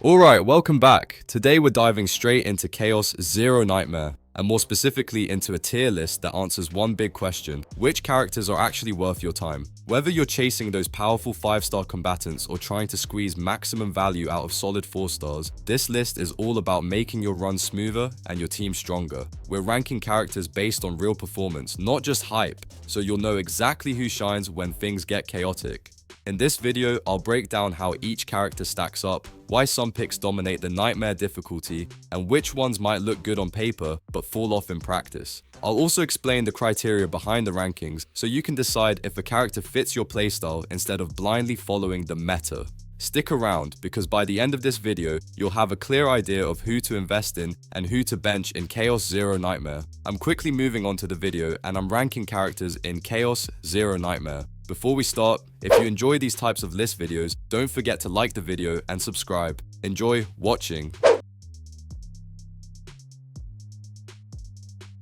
Alright, welcome back. Today we're diving straight into Chaos Zero Nightmare, and more specifically into a tier list that answers one big question: which characters are actually worth your time? Whether you're chasing those powerful 5-star combatants or trying to squeeze maximum value out of solid 4 stars, this list is all about making your run smoother and your team stronger. We're ranking characters based on real performance, not just hype, so you'll know exactly who shines when things get chaotic. In this video, I'll break down how each character stacks up, why some picks dominate the nightmare difficulty, and which ones might look good on paper but fall off in practice. I'll also explain the criteria behind the rankings so you can decide if a character fits your playstyle instead of blindly following the meta. Stick around, because by the end of this video, you'll have a clear idea of who to invest in and who to bench in Chaos Zero Nightmare. I'm quickly moving on to the video and I'm ranking characters in Chaos Zero Nightmare. Before we start, if you enjoy these types of list videos, don't forget to like the video and subscribe. Enjoy watching.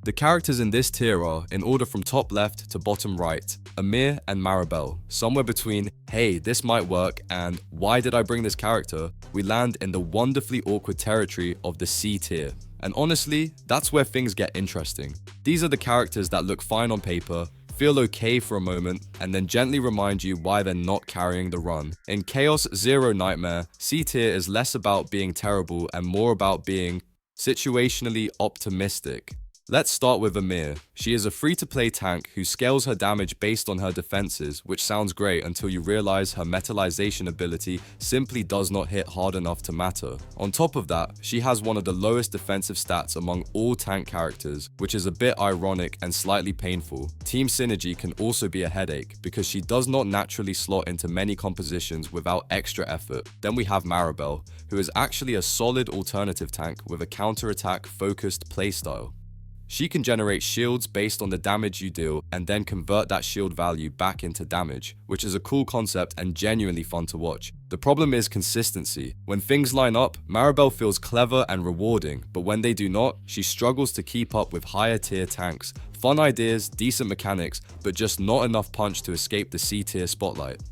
The characters in this tier are, in order from top left to bottom right, Amir and Maribel. Somewhere between, hey, this might work, and why did I bring this character, we land in the wonderfully awkward territory of the C tier. And honestly, that's where things get interesting. These are the characters that look fine on paper, feel okay for a moment, and then gently remind you why they're not carrying the run. In Chaos Zero Nightmare, C tier is less about being terrible and more about being situationally optimistic. Let's start with Amir. She is a free-to-play tank who scales her damage based on her defenses, which sounds great until you realize her metallization ability simply does not hit hard enough to matter. On top of that, she has one of the lowest defensive stats among all tank characters, which is a bit ironic and slightly painful. Team synergy can also be a headache, because she does not naturally slot into many compositions without extra effort. Then we have Maribel, who is actually a solid alternative tank with a counter-attack focused playstyle. She can generate shields based on the damage you deal and then convert that shield value back into damage, which is a cool concept and genuinely fun to watch. The problem is consistency. When things line up, Maribel feels clever and rewarding, but when they do not, she struggles to keep up with higher tier tanks. Fun ideas, decent mechanics, but just not enough punch to escape the C tier spotlight.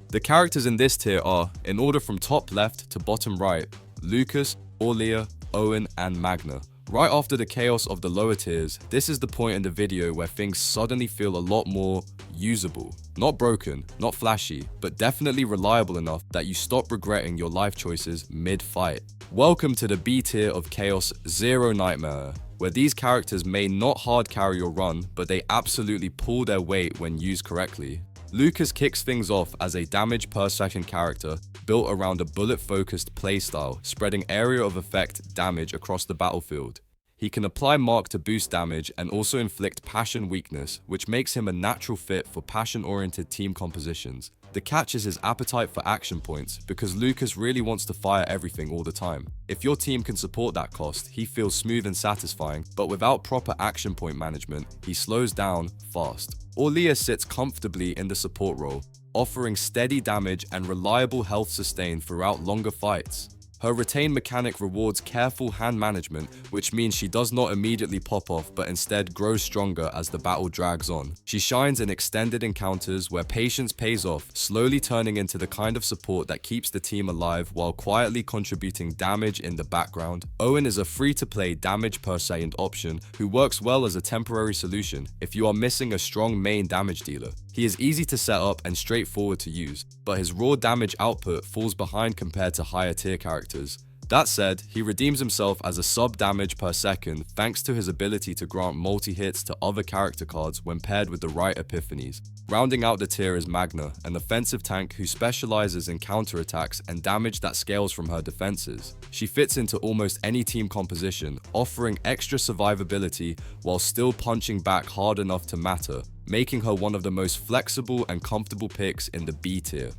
The characters in this tier are, in order from top left to bottom right, Lucas, Aurelia, Owen, and Magna. Right after the chaos of the lower tiers, this is the point in the video where things suddenly feel a lot more usable. Not broken, not flashy, but definitely reliable enough that you stop regretting your life choices mid-fight. Welcome to the B tier of Chaos Zero Nightmare, where these characters may not hard carry your run, but they absolutely pull their weight when used correctly. Lucas kicks things off as a damage per second character built around a bullet-focused playstyle, spreading area of effect damage across the battlefield. He can apply Mark to boost damage and also inflict passion weakness, which makes him a natural fit for passion-oriented team compositions. The catch is his appetite for action points, because Lucas really wants to fire everything all the time. If your team can support that cost, he feels smooth and satisfying, but without proper action point management, he slows down fast. Aurelia sits comfortably in the support role, offering steady damage and reliable health sustain throughout longer fights. Her retain mechanic rewards careful hand management, which means she does not immediately pop off but instead grows stronger as the battle drags on. She shines in extended encounters where patience pays off, slowly turning into the kind of support that keeps the team alive while quietly contributing damage in the background. Owen is a free-to-play damage per second option who works well as a temporary solution if you are missing a strong main damage dealer. He is easy to set up and straightforward to use, but his raw damage output falls behind compared to higher tier characters. That said, he redeems himself as a sub damage per second thanks to his ability to grant multi-hits to other character cards when paired with the right epiphanies. Rounding out the tier is Magna, an offensive tank who specializes in counterattacks and damage that scales from her defenses. She fits into almost any team composition, offering extra survivability while still punching back hard enough to matter, making her one of the most flexible and comfortable picks in the B tier.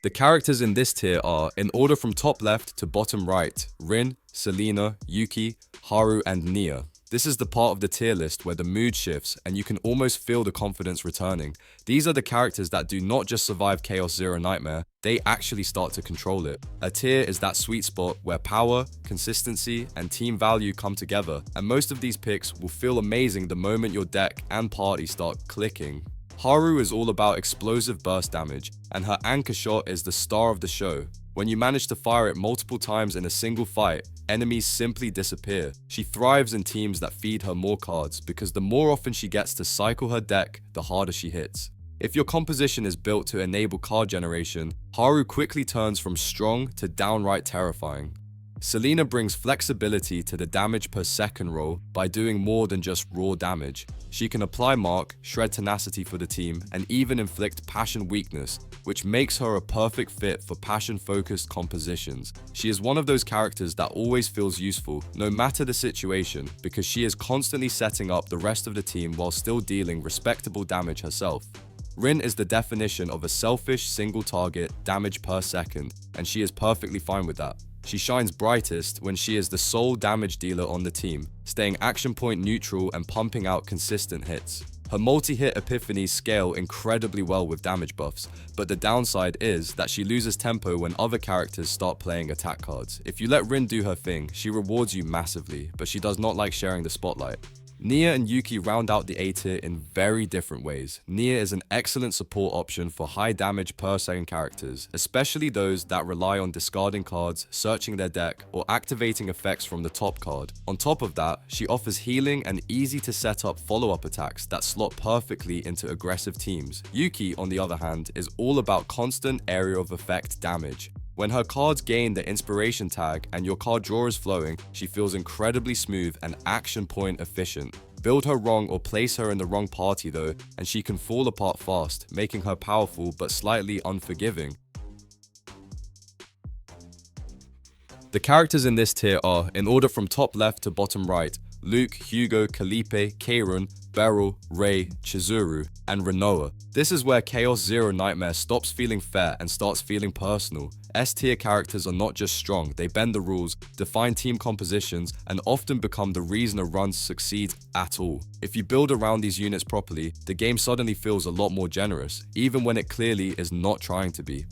The characters in this tier are, in order from top left to bottom right, Rin, Selena, Yuki, Haru, and Nia. This is the part of the tier list where the mood shifts and you can almost feel the confidence returning. These are the characters that do not just survive Chaos Zero Nightmare, they actually start to control it. A tier is that sweet spot where power, consistency, and team value come together, and most of these picks will feel amazing the moment your deck and party start clicking. Haru is all about explosive burst damage, and her anchor shot is the star of the show. When you manage to fire it multiple times in a single fight, enemies simply disappear. She thrives in teams that feed her more cards, because the more often she gets to cycle her deck, the harder she hits. If your composition is built to enable card generation, Haru quickly turns from strong to downright terrifying. Selena brings flexibility to the damage per second role by doing more than just raw damage. She can apply mark, shred tenacity for the team, and even inflict passion weakness, which makes her a perfect fit for passion-focused compositions. She is one of those characters that always feels useful, no matter the situation, because she is constantly setting up the rest of the team while still dealing respectable damage herself. Rin is the definition of a selfish, single-target damage per second, and she is perfectly fine with that. She shines brightest when she is the sole damage dealer on the team, staying action point neutral and pumping out consistent hits. Her multi-hit epiphanies scale incredibly well with damage buffs, but the downside is that she loses tempo when other characters start playing attack cards. If you let Rin do her thing, she rewards you massively, but she does not like sharing the spotlight. Nia and Yuki round out the A tier in very different ways. Nia is an excellent support option for high damage per second characters, especially those that rely on discarding cards, searching their deck, or activating effects from the top card. On top of that, she offers healing and easy to set up follow-up attacks that slot perfectly into aggressive teams. Yuki, on the other hand, is all about constant area of effect damage. When her cards gain the inspiration tag and your card draw is flowing, she feels incredibly smooth and action point efficient. Build her wrong or place her in the wrong party though, and she can fall apart fast, making her powerful but slightly unforgiving. The characters in this tier are, in order from top left to bottom right, Luke, Hugo, Kalipe, Keiron, Beryl, Rei, Chizuru, and Rinoa. This is where Chaos Zero Nightmare stops feeling fair and starts feeling personal. S-tier characters are not just strong, they bend the rules, define team compositions, and often become the reason a run succeeds at all. If you build around these units properly, the game suddenly feels a lot more generous, even when it clearly is not trying to be.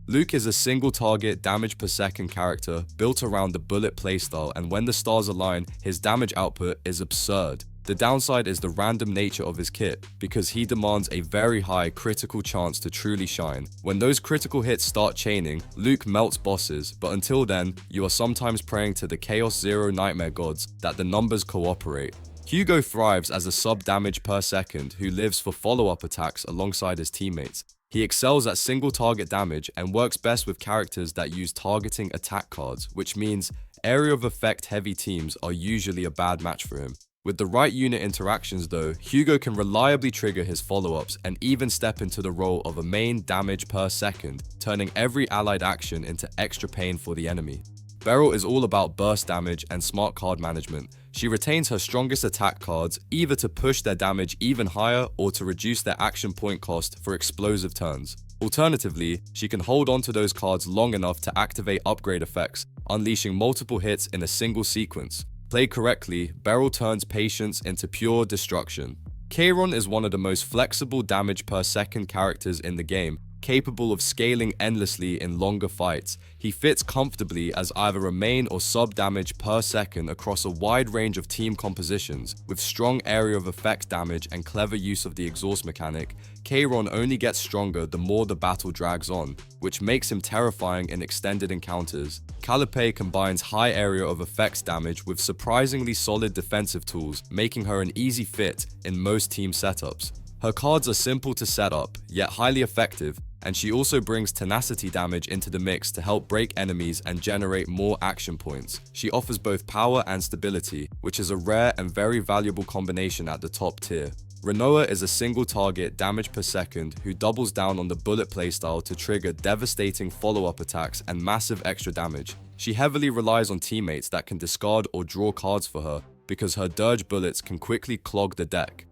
Luke is a single target damage per second character built around the bullet playstyle, and when the stars align, his damage output is absurd. The downside is the random nature of his kit, because he demands a very high critical chance to truly shine. When those critical hits start chaining, Luke melts bosses, but until then, you are sometimes praying to the Chaos Zero Nightmare gods that the numbers cooperate. Hugo thrives as a sub damage per second who lives for follow-up attacks alongside his teammates. He excels at single target damage and works best with characters that use targeting attack cards, which means area of effect heavy teams are usually a bad match for him. With the right unit interactions though, Hugo can reliably trigger his follow-ups and even step into the role of a main damage per second, turning every allied action into extra pain for the enemy. Beryl is all about burst damage and smart card management. She retains her strongest attack cards either to push their damage even higher or to reduce their action point cost for explosive turns. Alternatively, she can hold on to those cards long enough to activate upgrade effects, unleashing multiple hits in a single sequence. Played correctly, Beryl turns patience into pure destruction. Keiron is one of the most flexible damage per second characters in the game, capable of scaling endlessly in longer fights. He fits comfortably as either a main or sub damage per second across a wide range of team compositions. With strong area of effect damage and clever use of the exhaust mechanic, Keiron only gets stronger the more the battle drags on, which makes him terrifying in extended encounters. Calliope combines high area of effects damage with surprisingly solid defensive tools, making her an easy fit in most team setups. Her cards are simple to set up, yet highly effective, and she also brings tenacity damage into the mix to help break enemies and generate more action points. She offers both power and stability, which is a rare and very valuable combination at the top tier. Rinoa is a single target damage per second who doubles down on the bullet playstyle to trigger devastating follow-up attacks and massive extra damage. She heavily relies on teammates that can discard or draw cards for her, because her dirge bullets can quickly clog the deck.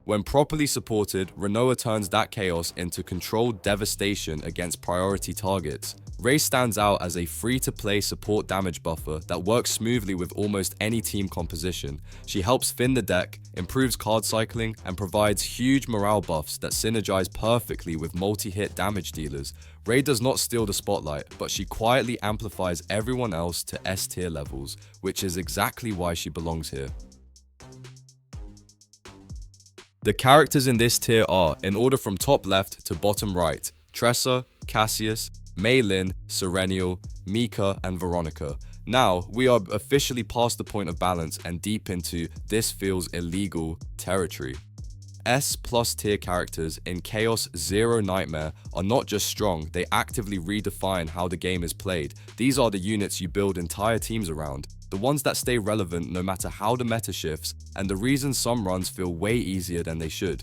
When properly supported, Rinoa turns that chaos into controlled devastation against priority targets. Rei stands out as a free-to-play support damage buffer that works smoothly with almost any team composition. She helps thin the deck, improves card cycling, and provides huge morale buffs that synergize perfectly with multi-hit damage dealers. Rei does not steal the spotlight, but she quietly amplifies everyone else to S-tier levels, which is exactly why she belongs here. The characters in this tier are, in order from top left to bottom right, Tressa, Cassius, Mei Lin, Serenial, Mika, and Veronica. Now, we are officially past the point of balance and deep into "this feels illegal" territory. S+ tier characters in Chaos Zero Nightmare are not just strong, they actively redefine how the game is played. These are the units you build entire teams around, the ones that stay relevant no matter how the meta shifts, and the reason some runs feel way easier than they should.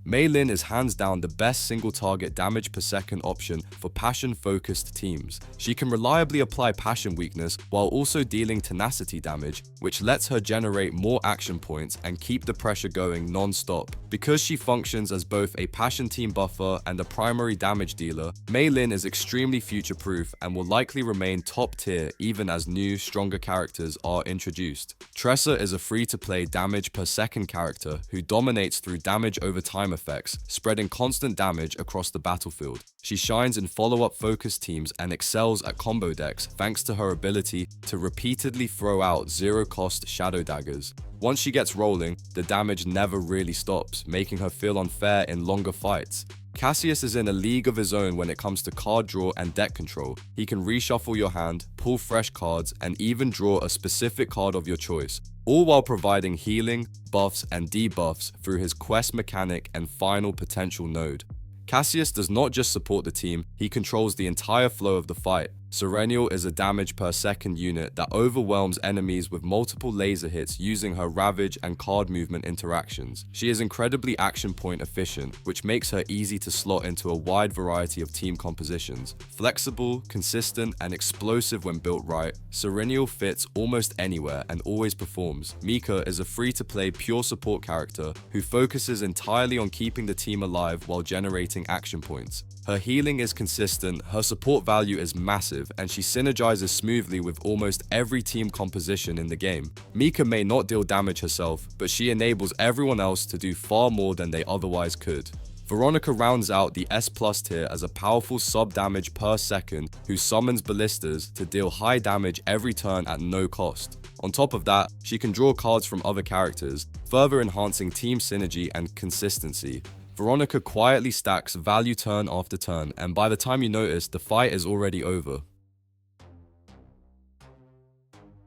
Mei Lin is hands down the best single target damage per second option for passion focused teams. She can reliably apply passion weakness while also dealing tenacity damage, which lets her generate more action points and keep the pressure going non-stop. Because she functions as both a passion team buffer and a primary damage dealer, Mei Lin is extremely future proof and will likely remain top tier even as new, stronger characters are introduced. Tressa is a free to play damage per second character who dominates through damage over time effects, spreading constant damage across the battlefield. She shines in follow-up focused teams and excels at combo decks thanks to her ability to repeatedly throw out zero-cost shadow daggers. Once she gets rolling, the damage never really stops, making her feel unfair in longer fights. Cassius is in a league of his own when it comes to card draw and deck control. He can reshuffle your hand, pull fresh cards, and even draw a specific card of your choice, all while providing healing, buffs, and debuffs through his quest mechanic and final potential node. Cassius does not just support the team, he controls the entire flow of the fight. Serenial is a damage per second unit that overwhelms enemies with multiple laser hits using her ravage and card movement interactions. She is incredibly action point efficient, which makes her easy to slot into a wide variety of team compositions. Flexible, consistent, and explosive when built right, Serenial fits almost anywhere and always performs. Mika is a free-to-play pure support character who focuses entirely on keeping the team alive while generating action points. Her healing is consistent, her support value is massive, and she synergizes smoothly with almost every team composition in the game. Mika may not deal damage herself, but she enables everyone else to do far more than they otherwise could. Veronica rounds out the S+ tier as a powerful sub-damage per second who summons ballistas to deal high damage every turn at no cost. On top of that, she can draw cards from other characters, further enhancing team synergy and consistency. Veronica quietly stacks value turn after turn, and by the time you notice, the fight is already over.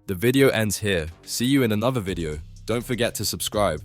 The video ends here. See you in another video. Don't forget to subscribe.